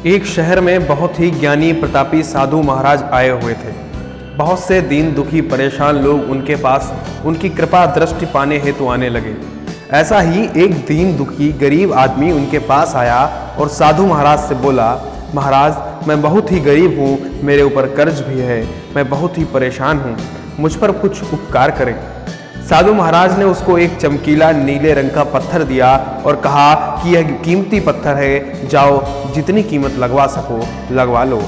एक शहर में बहुत ही ज्ञानी प्रतापी साधु महाराज आए हुए थे। बहुत से दीन दुखी परेशान लोग उनके पास उनकी कृपा दृष्टि पाने हेतु आने लगे। ऐसा ही एक दीन दुखी गरीब आदमी उनके पास आया और साधु महाराज से बोला, महाराज मैं बहुत ही गरीब हूँ, मेरे ऊपर कर्ज भी है, मैं बहुत ही परेशान हूँ, मुझ पर कुछ उपकार करें। साधु महाराज ने उसको एक चमकीला नीले रंग का पत्थर दिया और कहा कि यह कीमती पत्थर है, जाओ जितनी कीमत लगवा सको लगवा लो।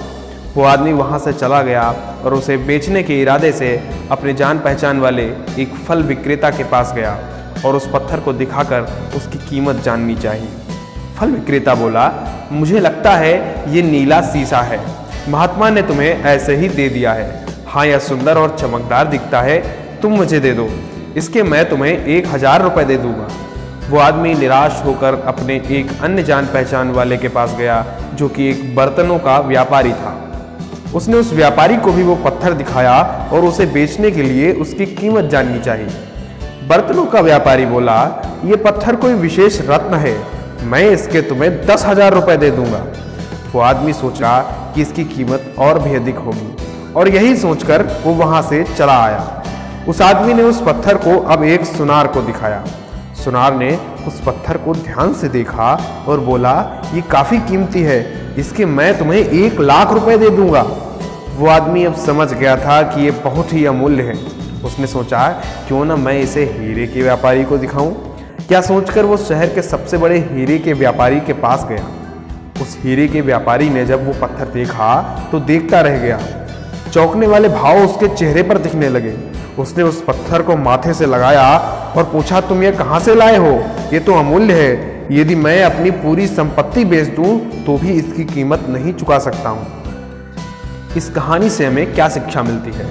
वो आदमी वहाँ से चला गया और उसे बेचने के इरादे से अपने जान पहचान वाले एक फल विक्रेता के पास गया और उस पत्थर को दिखाकर उसकी कीमत जाननी चाहिए। फल विक्रेता बोला, मुझे लगता है ये नीला सीसा है, महात्मा ने तुम्हें ऐसे ही दे दिया है। हाँ, यह सुंदर और चमकदार दिखता है, तुम मुझे दे दो, इसके मैं तुम्हें 1000 रुपये दे दूंगा। वो आदमी निराश होकर अपने एक अन्य जान पहचान वाले के पास गया जो कि एक बर्तनों का व्यापारी था। उसने उस व्यापारी को भी वो पत्थर दिखाया और उसे बेचने के लिए उसकी कीमत जाननी चाहिए। बर्तनों का व्यापारी बोला, ये पत्थर कोई विशेष रत्न है, मैं इसके तुम्हें 10,000 रुपये दे दूंगा। वो आदमी सोचा कि इसकी कीमत और भी अधिक होगी और यही सोचकर वो वहां से चला आया। उस आदमी ने उस पत्थर को अब एक सुनार को दिखाया। सुनार ने उस पत्थर को ध्यान से देखा और बोला, ये काफी कीमती है, इसके मैं तुम्हें 1,00,000 रुपए दे दूंगा। वो आदमी अब समझ गया था कि ये बहुत ही अमूल्य है। उसने सोचा, क्यों ना मैं इसे हीरे के व्यापारी को दिखाऊं। क्या सोचकर वो शहर के सबसे बड़े हीरे के व्यापारी के पास गया। उस हीरे के व्यापारी ने जब वो पत्थर देखा तो देखता रह गया। चौंकने वाले भाव उसके चेहरे पर दिखने लगे। उसने उस पत्थर को माथे से लगाया और पूछा, तुम ये कहाँ से लाए हो? ये तो अमूल्य है, यदि मैं अपनी पूरी संपत्ति बेच दूं तो भी इसकी कीमत नहीं चुका सकता हूँ। इस कहानी से हमें क्या शिक्षा मिलती है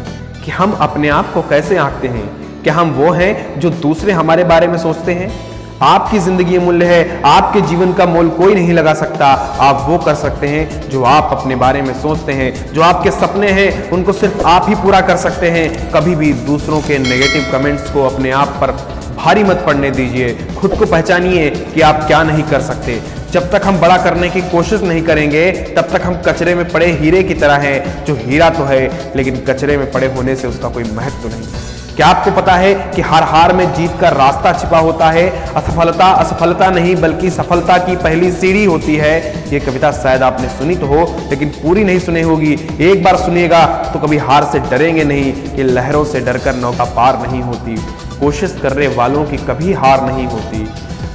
कि हम अपने आप को कैसे आंकते हैं? क्या हम वो हैं जो दूसरे हमारे बारे में सोचते हैं? आपकी जिंदगी अमूल्य है, आपके जीवन का मोल कोई नहीं लगा सकता। आप वो कर सकते हैं जो आप अपने बारे में सोचते हैं। जो आपके सपने हैं उनको सिर्फ आप ही पूरा कर सकते हैं। कभी भी दूसरों के नेगेटिव कमेंट्स को अपने आप पर भारी मत पड़ने दीजिए। खुद को पहचानिए कि आप क्या नहीं कर सकते। जब तक हम बड़ा करने की कोशिश नहीं करेंगे तब तक हम कचरे में पड़े हीरे की तरह हैं, जो हीरा तो है लेकिन कचरे में पड़े होने से उसका कोई महत्व नहीं। क्या आपको पता है कि हर हार में जीत का रास्ता छिपा होता है? असफलता असफलता नहीं बल्कि सफलता की पहली सीढ़ी होती है। ये कविता शायद आपने सुनी तो हो लेकिन पूरी नहीं सुनी होगी। एक बार सुनिएगा तो कभी हार से डरेंगे नहीं कि लहरों से डरकर नौका पार नहीं होती। कोशिश करने वालों की कभी हार नहीं होती।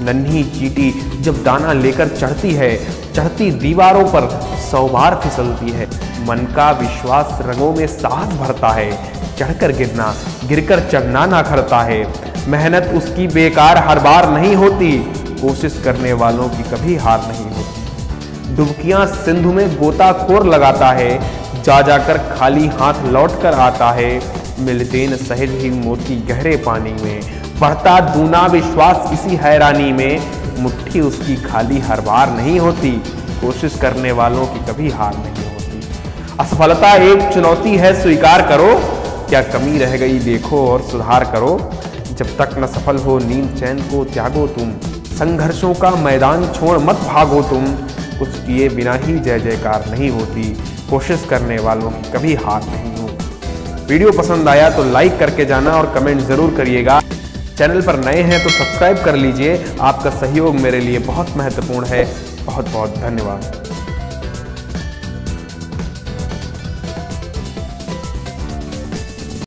नन्ही चींटी जब दाना लेकर चढ़ती है, चढ़ती दीवारों पर 100 बार फिसलती है। मन का विश्वास रंगों में साहस भरता है, चढ़कर गिरना गिरकर चढ़ना ना करता है। मेहनत उसकी बेकार हर बार नहीं होती, कोशिश करने वालों की कभी हार नहीं होती। डुबकियां सिंधु में गोताखोर लगाता है, जा जाकर खाली हाथ लौट कर आता है। मिलते न सहज ही मोती गहरे पानी में, बढ़ता दूना विश्वास इसी हैरानी में। मुट्ठी उसकी खाली हर बार नहीं होती, कोशिश करने वालों की कभी हार नहीं होती। असफलता एक चुनौती है, स्वीकार करो, क्या कमी रह गई देखो और सुधार करो। जब तक न सफल हो नींद चैन को त्यागो तुम, संघर्षों का मैदान छोड़ मत भागो तुम। कुछ किए बिना ही जय जयकार नहीं होती, कोशिश करने वालों की कभी हार नहीं होती। वीडियो पसंद आया तो लाइक करके जाना और कमेंट जरूर करिएगा। चैनल पर नए हैं तो सब्सक्राइब कर लीजिए। आपका सहयोग मेरे लिए बहुत महत्वपूर्ण है। बहुत बहुत धन्यवाद।